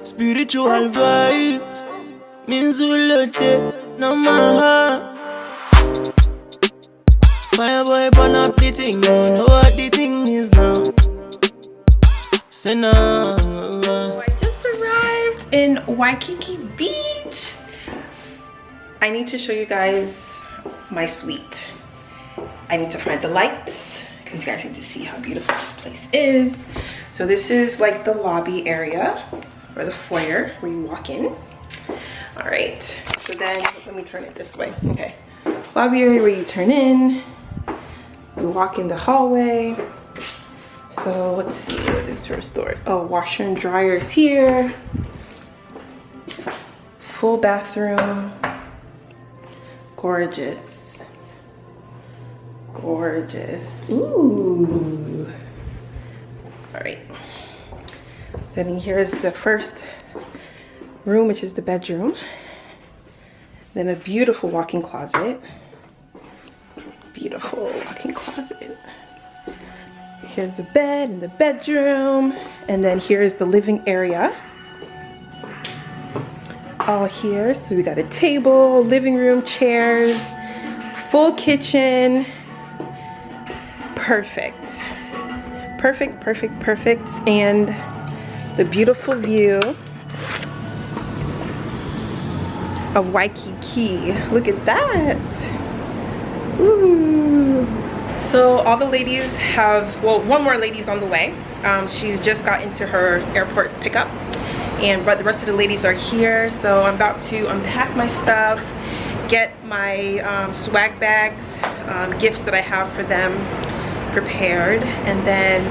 Spiritual vibe means we load it, no matter. Fireboy burn up the thing, you know what the thing is now. Say no. I just arrived in Waikiki Beach. I need to show you guys my suite. I need to find the lights because you guys need to see how beautiful this place is. So this is like the lobby area or the foyer where you walk in. All right, so then let me turn it this way. Okay, lobby area where you turn in. You walk in the hallway. So let's see what this first door is. Oh, washer and dryer is here. Full bathroom. Gorgeous. Gorgeous. Ooh. All right. So then here's the first room, which is the bedroom. Then a beautiful walk-in closet. Beautiful walk-in closet. Here's the bed and the bedroom. And then here's the living area. All here. So we got a table, living room, chairs, full kitchen. Perfect. Perfect, perfect, perfect. And the beautiful view of Waikiki. Look at that. Ooh. So all the ladies have, well, one more lady's on the way. She's just got into her airport pickup, but the rest of the ladies are here. So I'm about to unpack my stuff, get my swag bags, gifts that I have for them prepared, and then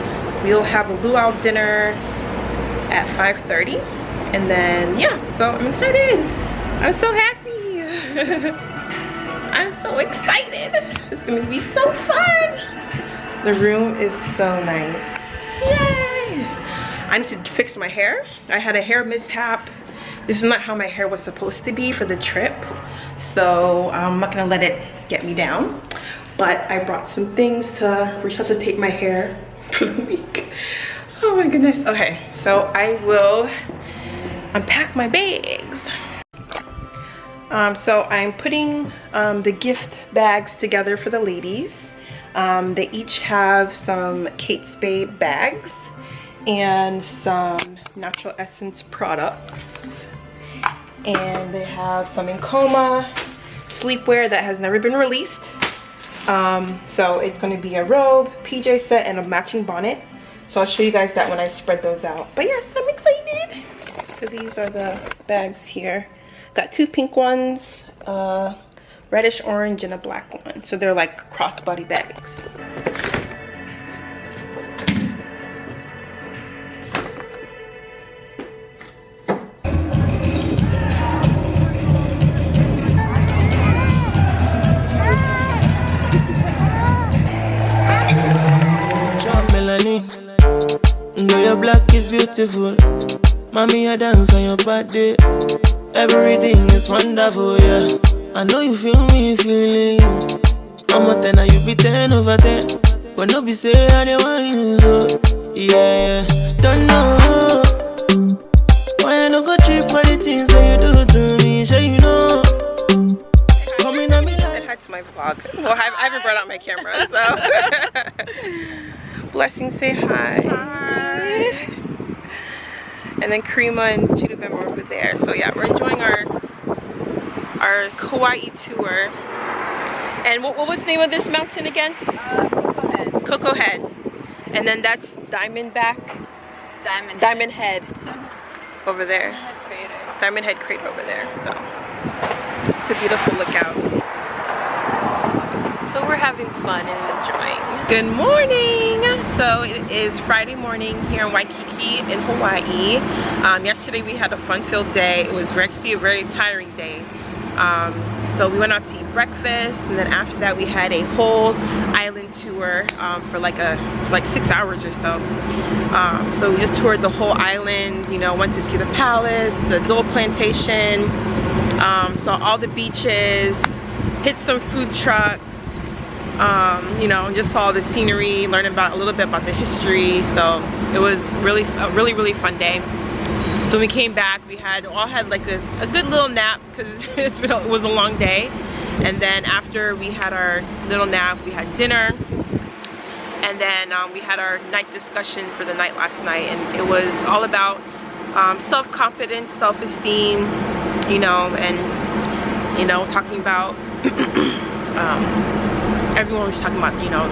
we'll have a luau dinner at 5:30. And then yeah, so I'm excited. I'm so happy. I'm so excited. It's gonna be so fun. The room is so nice. Yay! I need to fix my hair. I had a hair mishap. This is not how my hair was supposed to be for the trip. So I'm not gonna let it get me down. But I brought some things to resuscitate my hair for the week. Oh my goodness. Okay, so I will unpack my bags. So I'm putting the gift bags together for the ladies. They each have some Kate Spade bags and some Natural Essence products. And they have some Encoma sleepwear that has never been released. So it's going to be a robe, PJ set, and a matching bonnet. So I'll show you guys that when I spread those out. But yes, I'm excited. So these are the bags here. Got two pink ones, reddish orange, and a black one. So they're like crossbody bags. Know your black is beautiful. Mommy, I dance on your birthday. Everything is wonderful, yeah. I know you feel me feeling you. I'm a 10 and you be 10 over 10. But no be say I don't want you, so yeah. Don't know why I don't go cheap for the things that you do to me. Sure you know. Coming at me like. Say hi to my vlog. Well, I haven't brought out my camera, so. Blessing, say hi. Hi. And then Karima and Chidubem are over there. So yeah, we're enjoying our Hawaii tour. And what was the name of this mountain again? Cocoa Head. Cocoa Head. And then that's Diamond Head over there. Diamond Head Crater over there. So it's a beautiful lookout. So we're having fun and enjoying. Good morning! So it is Friday morning here in Waikiki in Hawaii. Yesterday we had a fun-filled day. It was actually a very tiring day. So we went out to eat breakfast, and then after that we had a whole island tour for like 6 hours or so. So we just toured the whole island, you know, went to see the palace, the Dole Plantation, saw all the beaches, hit some food trucks, you know, just saw the scenery, learned about a little bit about the history. So it was really a really fun day. So when we came back, we all had like a good little nap because it was a long day. And then after we had our little nap, we had dinner. And then we had our night discussion for the night last night. And it was all about self-confidence, self-esteem, you know, and, you know, talking about, everyone was talking about, you know,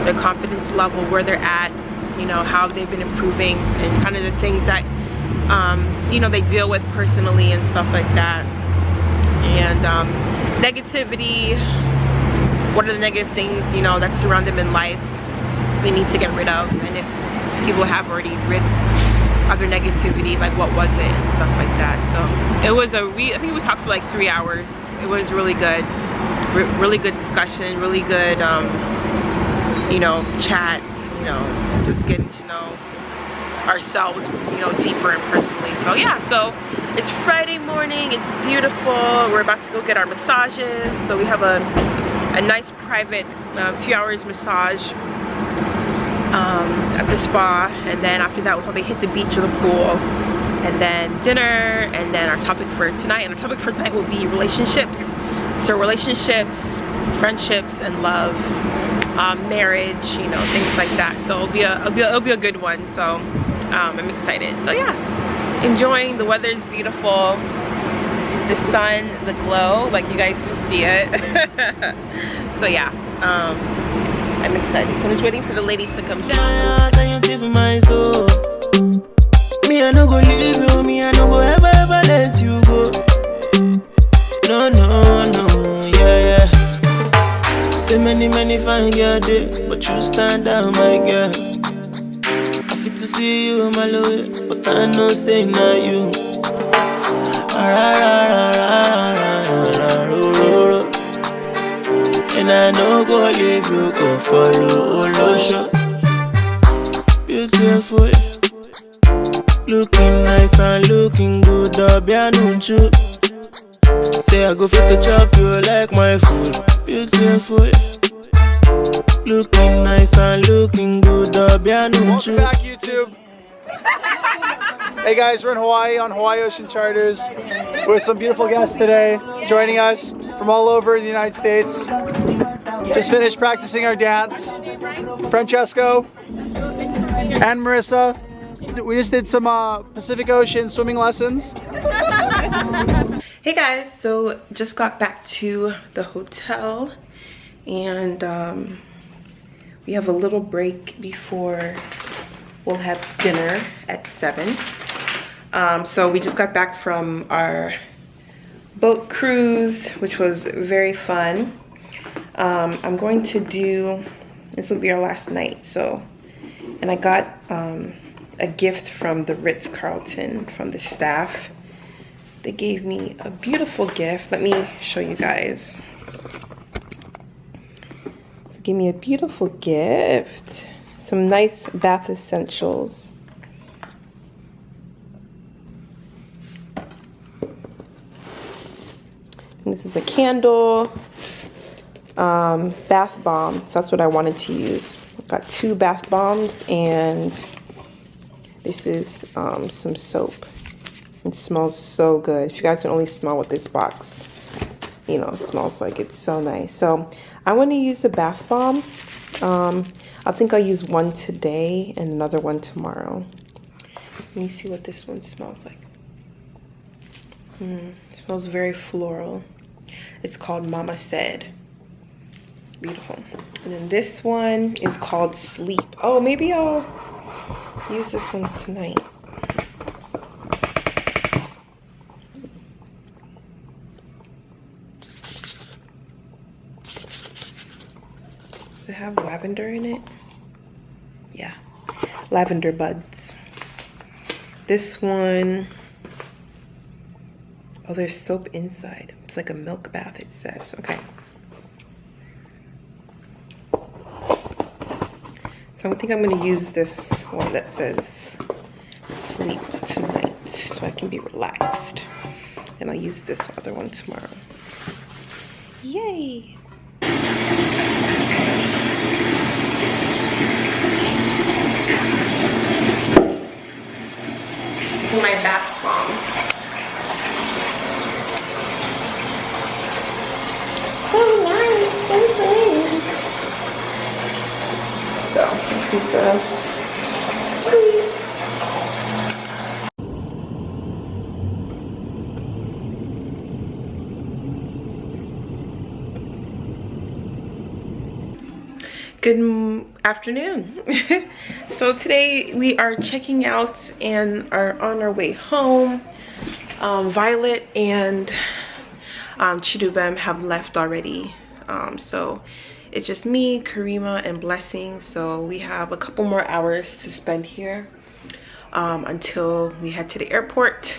their confidence level, where they're at, you know, how they've been improving, and kind of the things that you know, they deal with personally and stuff like that. And negativity, what are the negative things, you know, that surround them in life they need to get rid of, and if people have already rid of their negativity, like what was it and stuff like that. So it was I think we talked for like 3 hours. It was really good, really good discussion, really good you know, chat, you know, just getting to know ourselves, you know, deeper and personally. So yeah, so it's Friday morning, it's beautiful. We're about to go get our massages. So we have a nice private few hours massage at the spa, and then after that we'll probably hit the beach or the pool, and then dinner, and then our topic for tonight. And our topic for tonight will be relationships. So relationships, friendships, and love, marriage, you know, things like that. So it'll be a good one. So I'm excited. So yeah, enjoying. The weather's beautiful. The sun, the glow, like you guys can see it. So yeah, I'm excited. So I'm just waiting for the ladies to come down. Me, I no go leave you. Me, I no go ever let you go. No, no, no, yeah, yeah. So many fine girls there, but you stand out, my girl. I fit to see you, my lord, but I know say not you. And I no go leave you, go follow Olosho. Beautiful, looking nice and looking good, Obianuchu. Say I go fit to chop you like my food. Beautiful, looking nice and looking good, Obianuchu. Welcome back, YouTube. Hey guys, we're in Hawaii on Hawaii Ocean Charters with some beautiful guests today joining us from all over the United States. Just finished practicing our dance. Francesco and Marissa. We just did some Pacific Ocean swimming lessons. Hey guys, so just got back to the hotel, and we have a little break before we'll have dinner at 7. So we just got back from our boat cruise, which was very fun. I'm going to do, this will be our last night, so, and I got a gift from the Ritz Carlton from the staff. They gave me a beautiful gift. Let me show you guys. So give me a beautiful gift. Some nice bath essentials. And this is a candle, bath bomb. So that's what I wanted to use. I've got 2 bath bombs, and this is some soap. It smells so good. If you guys can only smell what this box, you know, smells like, it's so nice. So I want to use a bath bomb. I think I'll use one today and another one tomorrow. Let me see what this one smells like. It smells very floral. It's called Mama Said. Beautiful. And then this one is called Sleep. Oh, maybe I'll use this one tonight. Does it have lavender in it? Yeah, lavender buds. This one, oh, there's soap inside. It's like a milk bath, it says. Okay. So I think I'm gonna use this one that says Sleep tonight, so I can be relaxed. And I'll use this other one tomorrow. Yay! My bath sleep. Good afternoon. So today we are checking out and are on our way home. Violet and Chidubem have left already. So it's just me, Karima, and Blessing. So we have a couple more hours to spend here until we head to the airport.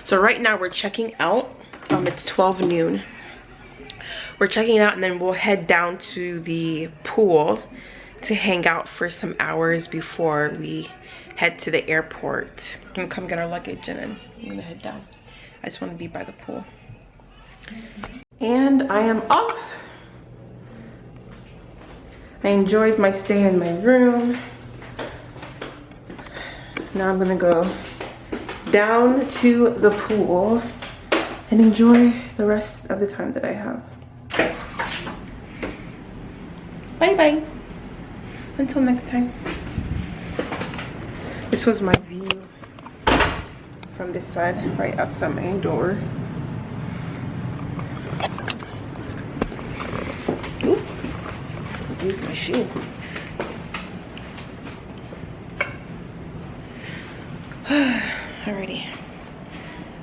So right now we're checking out. It's 12 noon. We're checking out and then we'll head down to the pool to hang out for some hours before we head to the airport. I'm gonna come get our luggage and then I'm gonna head down. I just want to be by the pool. And I am off. I enjoyed my stay in my room. Now I'm gonna go down to the pool and enjoy the rest of the time that I have. Bye bye. Until next time. This was my view from this side, right outside my door. Oop. Use my shoe. Alrighty.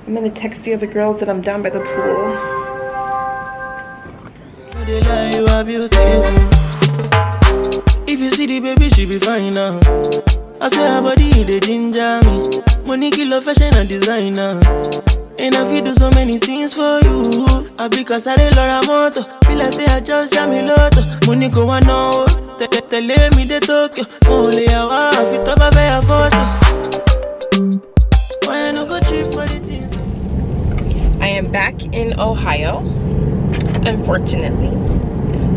I'm gonna text the other girls that I'm down by the pool. You are beautiful. If you see the baby, she be fine now. I swear her body, they ginger me. Money, kilo, fashion and designer. And I feel do so many things for you. I because I love her moto. Feel like say I just jam me lotto. Money go on now. Tell me the Tokyo. Only I want fit up a photo. Why I no go trip for the things? I am back in Ohio. Unfortunately,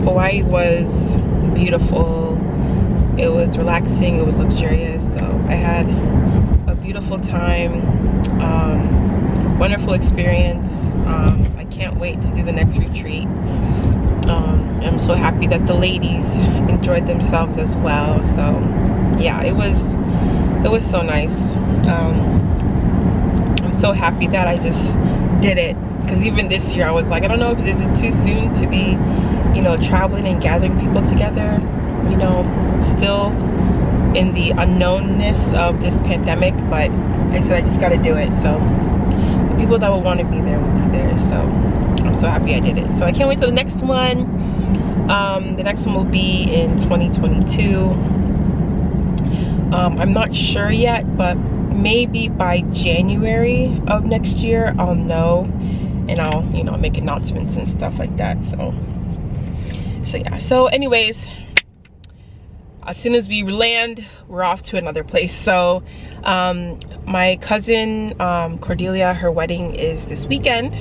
Hawaii was beautiful. It was relaxing. It was luxurious. So I had a beautiful time. Wonderful experience. I can't wait to do the next retreat. I'm so happy that the ladies enjoyed themselves as well. So yeah, it was so nice. I'm so happy that I just did it. Because even this year I was like, I don't know if is it too soon to be, you know, traveling and gathering people together, you know, still in the unknownness of this pandemic. But I said I just got to do it. So the people that will want to be there will be there. So I'm so happy I did it. So I can't wait till the next one. The next one will be in 2022. I'm not sure yet, but maybe by January of next year I'll know. And I'll, you know, make announcements and stuff like that. So yeah. So anyways, as soon as we land, we're off to another place. So my cousin Cordelia, her wedding is this weekend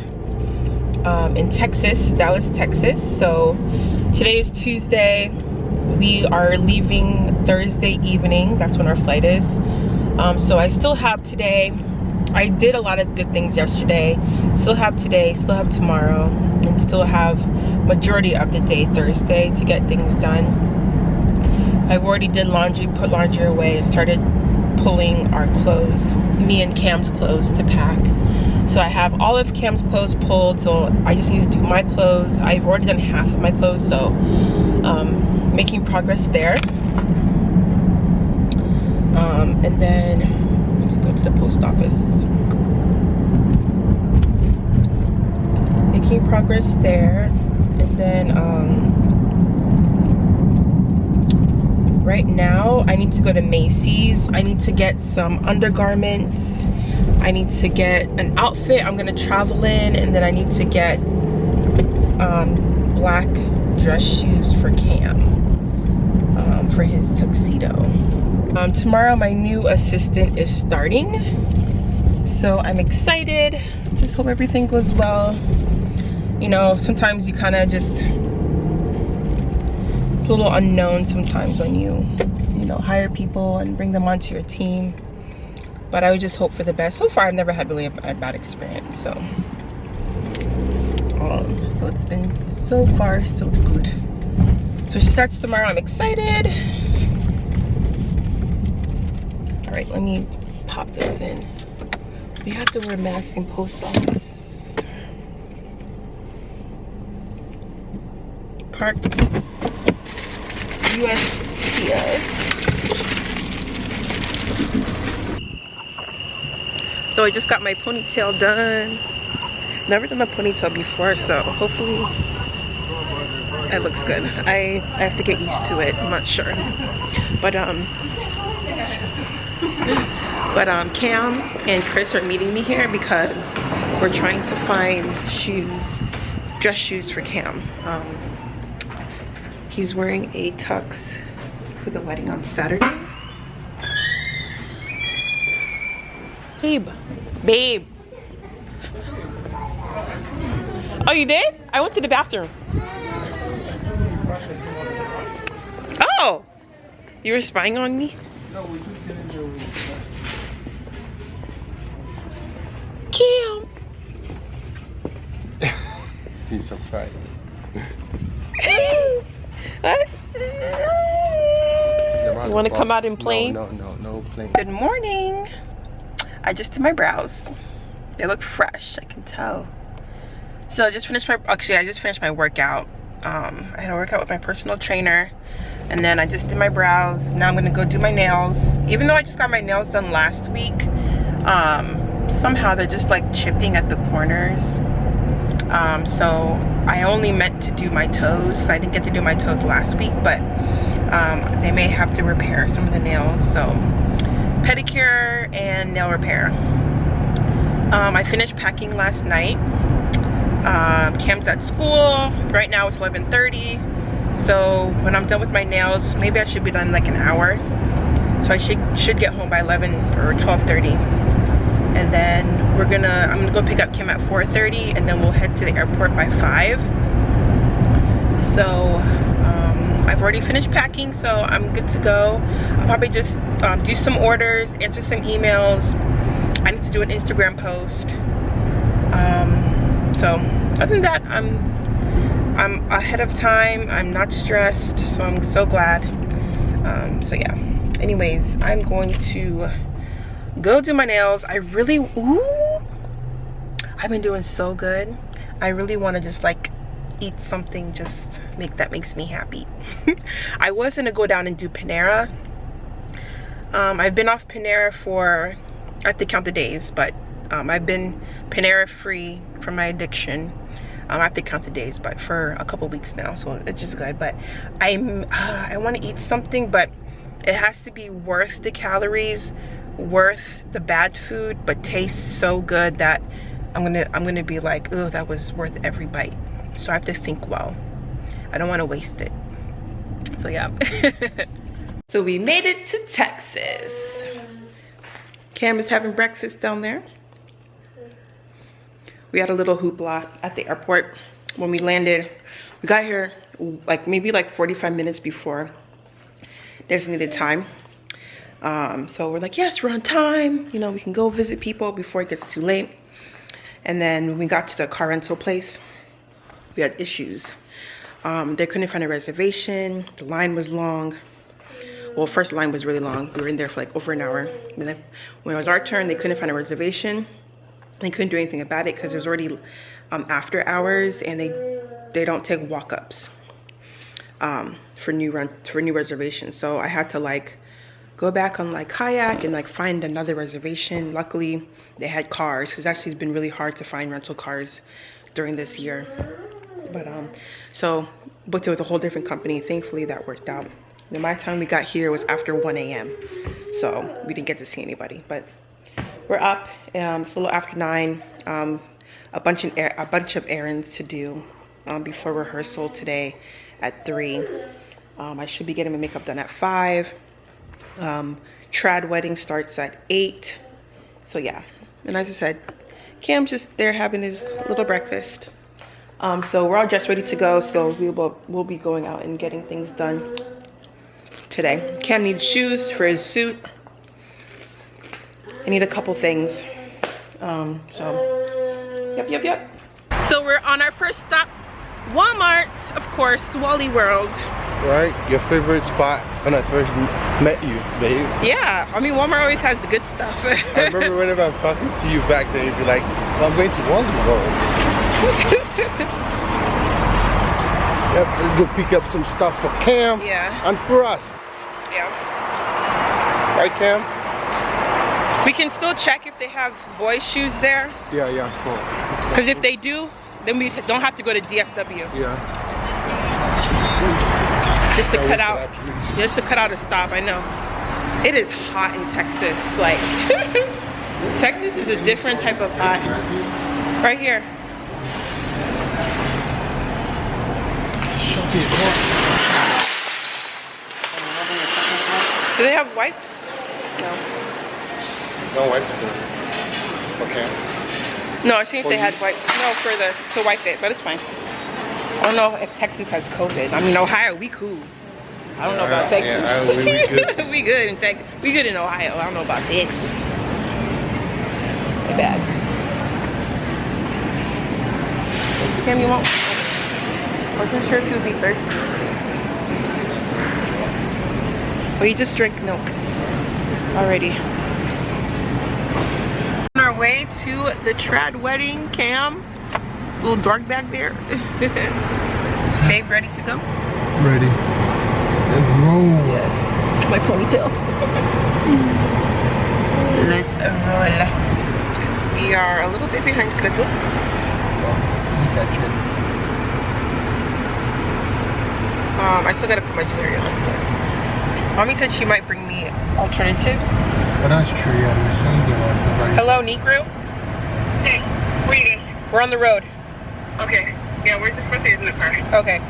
in Texas, Dallas, Texas. So today is Tuesday. We are leaving Thursday evening. That's when our flight is. So I still have today. I did a lot of good things yesterday. Still have today, still have tomorrow, and still have majority of the day Thursday to get things done. I've already did laundry, put laundry away, and started pulling our clothes, me and Cam's clothes to pack. So I have all of Cam's clothes pulled, so I just need to do my clothes. I've already done half of my clothes, so making progress there. And then go to the post office. Making progress there. And then right now I need to go to Macy's. I need to get some undergarments. I need to get an outfit I'm gonna travel in, and then I need to get black dress shoes for Cam for his tuxedo. Tomorrow my new assistant is starting, so I'm excited. Just hope everything goes well. You know, sometimes you kind of just, it's a little unknown sometimes when you know, hire people and bring them onto your team, but I would just hope for the best. So far I've never had really a bad experience, so it's been so far so good. So she starts tomorrow. I'm excited. All right, let me pop those in. We have to wear masks in post office. Parked USPS. So I just got my ponytail done. Never done a ponytail before, so hopefully it looks good. I have to get used to it. I'm not sure, but Cam and Chris are meeting me here because we're trying to find shoes, dress shoes for Cam. He's wearing a tux for the wedding on Saturday. Babe. Oh, you did? I went to the bathroom. Oh, you were spying on me? No, we just didn't do it. Cam. He's surprised. What? You want to come out in plain? No plain. Good morning. I just did my brows. They look fresh, I can tell. So I just finished my workout. I had a workout with my personal trainer, and then I just did my brows. Now I'm gonna go do my nails. Even though I just got my nails done last week, somehow they're just like chipping at the corners. So I only meant to do my toes, so I didn't get to do my toes last week, but they may have to repair some of the nails. So pedicure and nail repair. I finished packing last night. Cam's at school. Right now it's 11:30. So when I'm done with my nails, maybe I should be done in like an hour. So I should get home by 11 or 12:30. And then I'm gonna go pick up Kim at 4:30, and then we'll head to the airport by 5. So I've already finished packing, so I'm good to go. I'll probably just do some orders, answer some emails. I need to do an Instagram post. So other than that, I'm ahead of time. I'm not stressed, so I'm so glad. So yeah. Anyways, I'm going to go do my nails. I've been doing so good. I really want to just like eat something that makes me happy. I was gonna go down and do Panera. I've been off Panera for, I have to count the days, but I've been Panera free from my addiction. I have to count the days, but for a couple weeks now, so it's just good. But I want to eat something, but it has to be worth the calories, worth the bad food, but tastes so good that I'm gonna be like, oh, that was worth every bite. So I have to think well. I don't want to waste it. So yeah. So we made it to Texas. Cam is having breakfast down there. We had a little hoopla at the airport when we landed. We got here maybe 45 minutes before designated time. So we're like, yes, we're on time. You know, we can go visit people before it gets too late. And then when we got to the car rental place, we had issues. They couldn't find a reservation. The line was long. Well, first the line was really long. We were in there for like over an hour. And then when it was our turn, they couldn't find a reservation. They couldn't do anything about it because it was already after hours, and they don't take walk-ups for new reservations. So I had to like go back on like Kayak and like find another reservation. Luckily they had cars, because actually it's been really hard to find rental cars during this year. But so booked it with a whole different company. Thankfully that worked out. And by the time we got here, it was after 1 a.m. so we didn't get to see anybody. But we're up. It's a little after 9. A bunch of errands to do before rehearsal today at 3. I should be getting my makeup done at 5. Trad wedding starts at 8. So yeah. And as I said, Cam's just there having his little breakfast. So we're all just ready to go. So we'll be going out and getting things done today. Cam needs shoes for his suit. I need a couple things. So yep. So we're on our first stop, Walmart, of course, Wally World. right? Your favorite spot when I first met you, babe. Yeah, I mean Walmart always has good stuff. I remember whenever I'm talking to you back then, you'd be like, well, I'm going to Walmart. Yep, let's go pick up some stuff for Cam. Yeah. And for us. Yeah. Right, Cam? We can still check if they have boys' shoes there. Yeah, yeah, cool. Because if they do, then we don't have to go to DFW. Yeah. Just to cut out a stop, I know. It is hot in Texas. Like, Texas is a different type of hot. Right here. Do they have wipes? No. No wipes. Okay. No, I think they had wipes. No, for to wipe it, but it's fine. I don't know if Texas has COVID. I mean, Ohio, we cool. I don't know about Texas. Yeah, we good. We good in Texas. We good in Ohio. I don't know about Texas. My bad. Cam, you won't? Wasn't sure if you would be thirsty. Well, you just drank milk already. On our way to the trad wedding, Cam. A little dark back there. Babe, ready to go? Ready. Let's roll. Yes. My ponytail. Let's roll. We are a little bit behind schedule. I still gotta put my jewelry on. Mommy said she might bring me alternatives. But that's true, yeah. Hello, Negro. Hey, where are you guys? We're on the road. Okay. Yeah, we're just about to get in the car. Okay.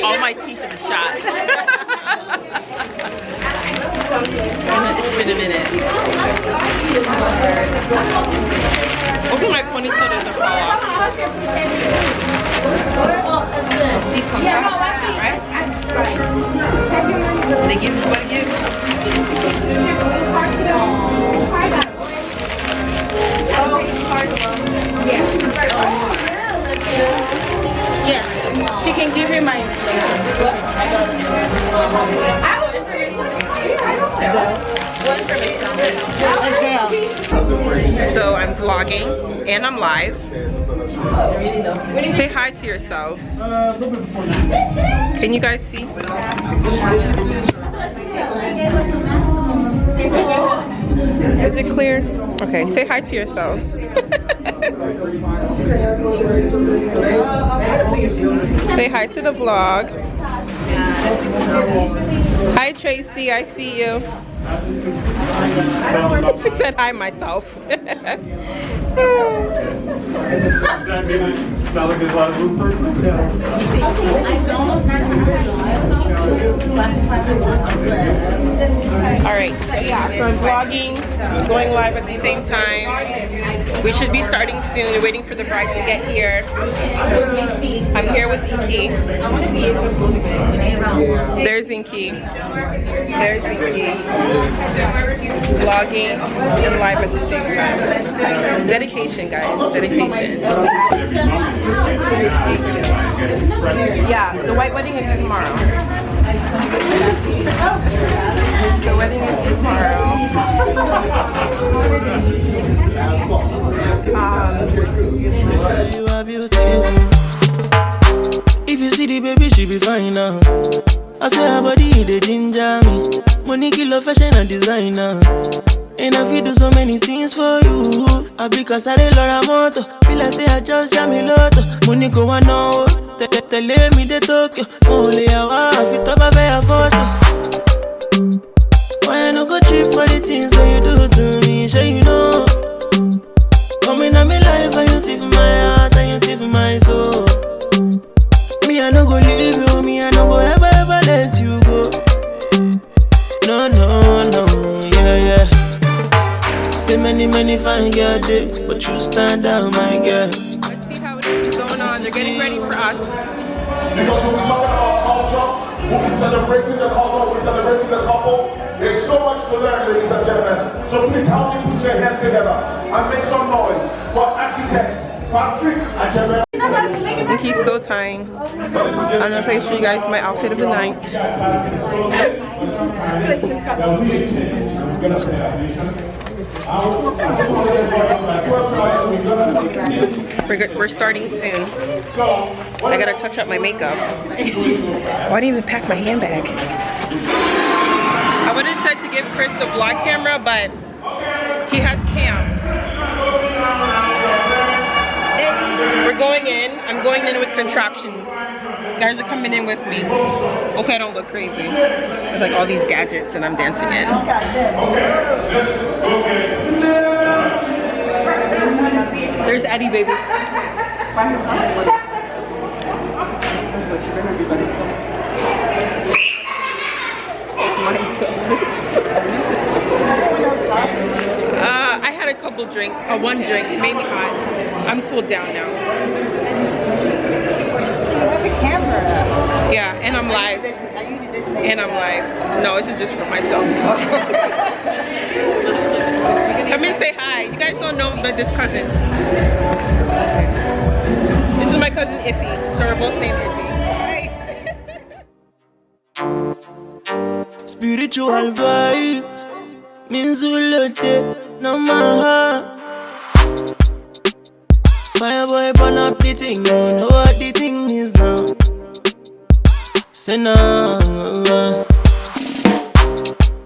All my teeth in the shot. It's been a minute. Hopefully my ponytail doesn't fall off. See, comes out, right? And it gives what it gives. Yeah, she can give you my So I'm vlogging and I'm live. Say hi to yourselves. Can you guys see? Is it clear? Okay, say hi to yourselves. Say hi to the vlog. Hi Tracy, I see you. She said hi myself. Alright, so I'm vlogging, going live at the same time. We should be starting soon. We're waiting for the bride to get here. I'm here with Inky. There's Inky. There's Inky. Vlogging and live at the same time. Dedication, guys. Dedication. Yeah, the white wedding is tomorrow. The wedding is tomorrow. You are beautiful. If you see the baby, she be fine now. I swear her body, they ginger me. Money, kilo, fashion and designer. And I feel do so many things for you. I because I did Laura Moto. Feel like say I just jam me lotto. Money go on now. Tell me the Tokyo. Only I want fit up a bear photo. Why I no go trip for the things that you do to me? Sure you know. Coming on me life and you tip my heart and you tip my soul. Me I no go leave you. Me I no go ever let you go. No, no, no, yeah, yeah. Say many fine girls there, but you stand out, my girl. Let's see how it is going on. They're getting ready for us. Because when we talk about culture, we'll be celebrating the culture, we're celebrating the couple. There's so much to learn, ladies and gentlemen. So please help me put your hands together and make some noise for architect And he's still tying. I'm gonna play show you guys my outfit of the night. We're starting soon. I gotta touch up my makeup. Oh, I didn't even pack my handbag. I would have said to give Chris the vlog camera, but he has cam. We're going in. I'm going in with contraptions. Guys are coming in with me. Hopefully I don't look crazy. There's like all these gadgets and I'm dancing in. There's Eddie, baby. I had a couple drinks, one drink, made me hot. I'm cooled down now. Yeah, and I'm live. And I'm live. No, this is just for myself. Come in and say hi. You guys don't know but this cousin. This is my cousin Ify. So we're both named Ify. Spiritual vibe means we look it, no matter. Fireboy burn up the thing, you know what the thing is now. Say now,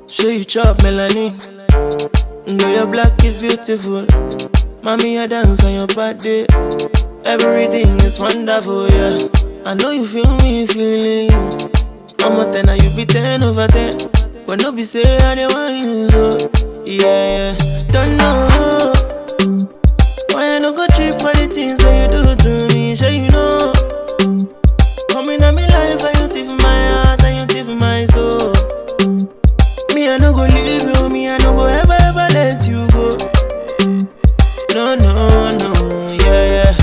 show you chop melanin. Girl, your black is beautiful. Mommy, I dance on your body. Everything is wonderful, yeah. I know you feel me feeling you. I'm a 10 and you be 10 over 10. But no be say I don't want you so. Yeah, don't know why I don't go cheap for the things that you do to me. Sure you know. Coming at me life and you thief my heart and you thief my soul. Me I no go leave you, me I no go ever let you go. No, yeah.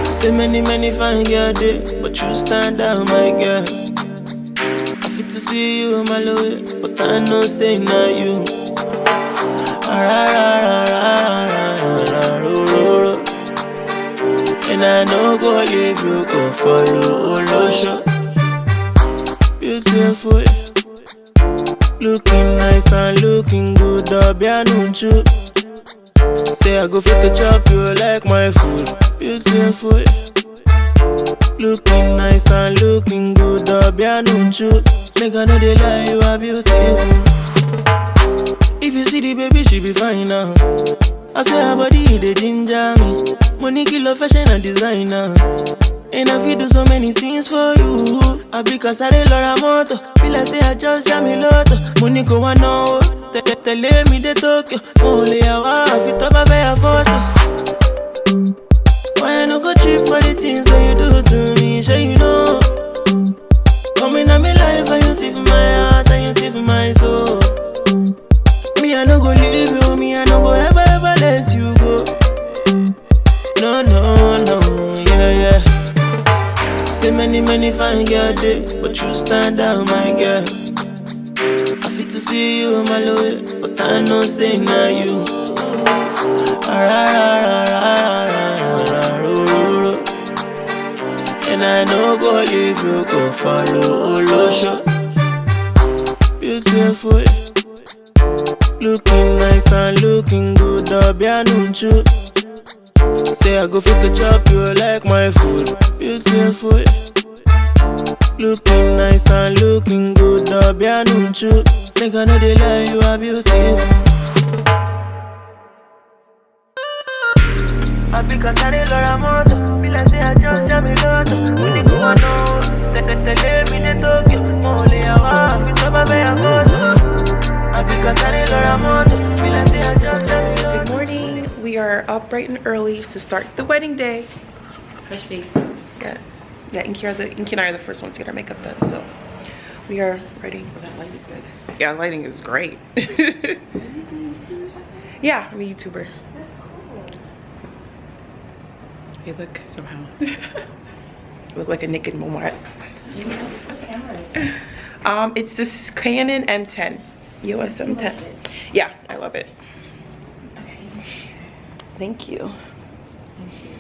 So many fine girls there, but you stand out, my girl. I fit to see you, my love, but I know say not you. And I know go leave you, go follow Olosho. Beautiful, looking nice and looking good, Obianuchu. Say I go fit to chop you like my food. Beautiful, looking nice and looking good, Obianuchu. Make I know they lie, you are beautiful. If you see the baby, she be fine now. I swear her body, they ginger me. Money kilo fashion and designer. And I feel do so many things for you. I be cause I Laura Moto. Feel like say I just jam me lotto. Money go on now. Tell me the Tokyo. Only I want fit up a photo. Why I no go cheap for the things that you do to me? Sure you know. Coming at me life and you thief my heart and you thief my soul. Me I no go leave you, me I no go ever let you go. No, yeah. Say many fine girls there, but you stand out, my girl. I fit to see you, my love, but I know say not you. And I know go leave you, go follow Olosho. Beautiful, looking nice and looking good, Obianuchu. Say I go fit to chop you like my food. Beautiful, looking nice and looking good, Obianuchu. Make I know they lie, you are beautiful. I be cause I Laura Moto. Feel like say I just jam me lotto. When they go on now, tell me the Tokyo. Only I want fit up a photo. I be cause I Laura Moto. Feel like say I just jam me lotto. Good morning. We are up bright and early to start the wedding day. Fresh face. Yes. Yeah, Inky and I are the first ones to get our makeup done, so we are ready. Well, that light is good. Yeah, lighting is great. Yeah, I'm a YouTuber. You look somehow. You look like a naked Momat. What camera is it? It's this Canon M10. EOS M10. Yeah, I love it. Okay. Thank you. Thank you.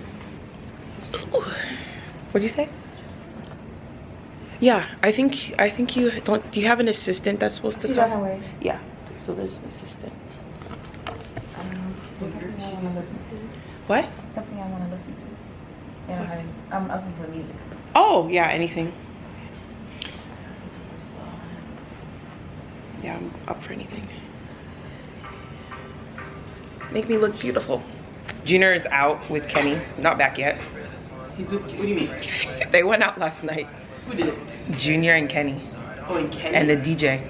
What'd you say? Yeah, I think you don't. Do you have an assistant that's supposed to She's come? on her way. Yeah. So there's an assistant. Something I want to listen to. What? Something I want to listen to. And I'm up for music. Oh yeah, anything. Yeah, I'm up for anything. Make me look beautiful. Junior is out with Kenny. Not back yet. He's with, what do you mean? They went out last night. Who did it? Junior and Kenny. Oh, and Kenny? And the DJ.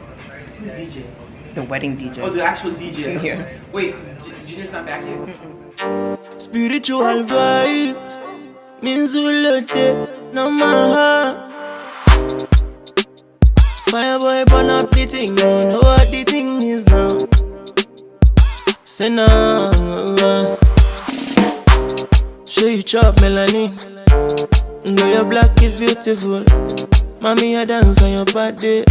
Who's DJ? The wedding DJ. Oh, the actual DJ. Yeah. Wait, Junior's not back yet? Spiritual vibe means we look it, no matter. Fireboy burn up the thing, you know what the thing is now. Say now, show you chop melanin. Know your black is beautiful. Mommy, I dance on your birthday.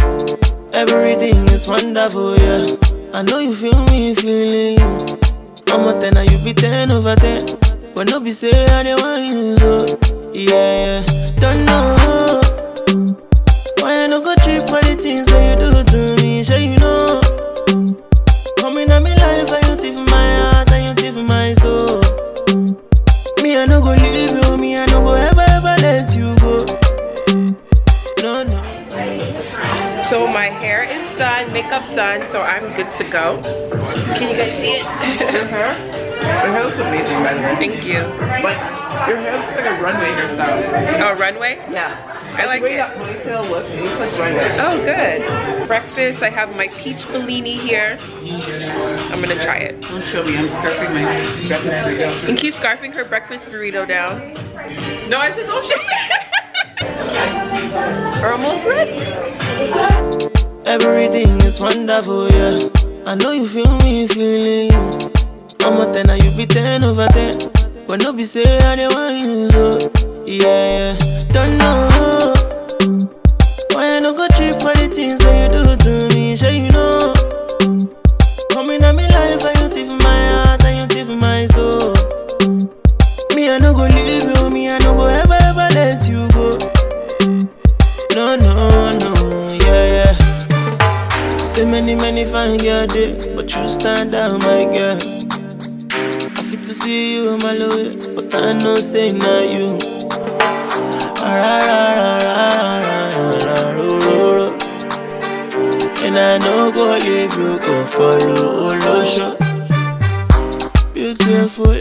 Everything is wonderful, yeah. I know you feel me feeling you. I'm a 10 and you be 10 over 10. But no be say I don't want you, so yeah. Don't know why I no go trip for the things that you do to me. Sure you know. Coming at me life and you thief my heart and you thief my soul. Me I no go leave you, me I no go ever let you go. No. So my hair is done, makeup done, so I'm good to go. Can you guys see it? Your hair looks amazing, by the way. Thank you. But your hair looks like a runway hairstyle. Oh, runway? Yeah. I like it. That ponytail look, it looks like runway. Oh, good. Breakfast, I have my peach Bellini here. I'm gonna try it. Don't show me, I'm scarfing my breakfast burrito. Inky's scarfing her breakfast burrito down. No, I said don't show me. We're almost ready. Everything is wonderful, yeah. I know you feel me feeling you. I'm a 10 and you be 10 over 10. But no be say I don't want you, so yeah. Don't know why I no go trip for the things that you do to me. Sure you know. Coming at me life and you thief my heart and you thief my soul. Me I no go leave you, me I no go ever let you go. No, yeah. Say many fine girl day, but you stand out, my girl. I fit to see you, my love, but I know say not you. And I know go leave you, go follow Olosho. Beautiful,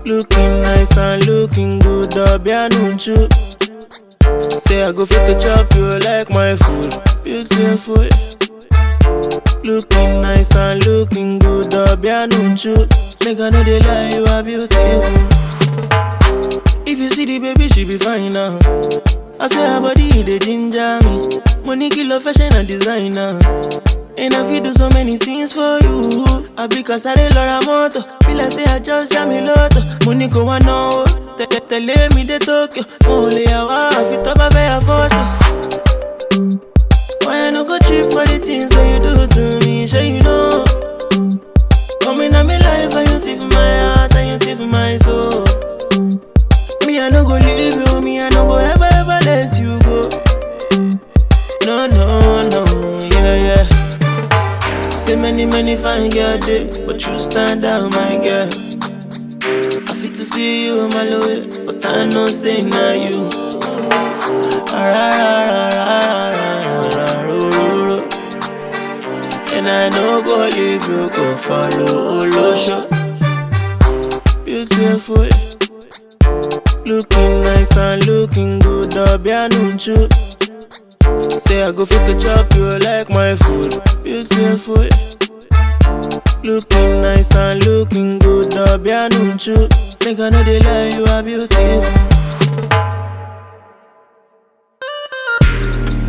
looking nice and looking good, Obianuchu. Say I go fit to chop you like my food. Beautiful, looking nice and looking good, Obianuchu. Make I know they lie, you are beautiful. If you see the baby, she be fine now. I swear her body, they ginger me. Money kilo fashion and designer. And I feel do so many things for you. I because I did Laura Moto. Feel like say I just jam me lotto. Money go on no. Tell me the Tokyo. Only a wife, it up a fair photo. Why I no go trip for the things that you do to me? Sure you know. Coming at me life and you thief my heart and you thief my soul. Me I no go leave you, me I no go ever let you go. No, yeah. Say many fine girl day, but you stand out, my girl. I fit to see you, my love, but I know say not you. And I know go leave you, go follow Olosho. Beautiful, looking nice and looking good, Obianuchu. Say I go fit to chop you like my food. Beautiful, looking nice and looking good, Obianuchu. Make I know they lie, you are beautiful.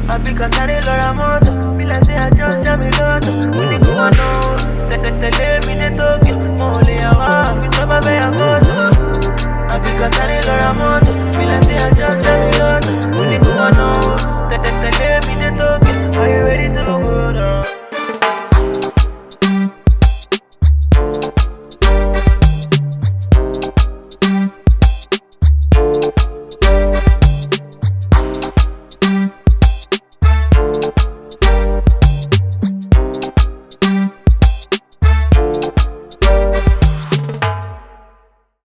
I because I did Laura Moto. Feel like say I just jam me lotto. When they go on no, tell me the Tokyo. Only a wife, it's up a fair photo. I because I did Laura Moto. Feel like say I just jam me lotto. When they go on no, tell me the Tokyo.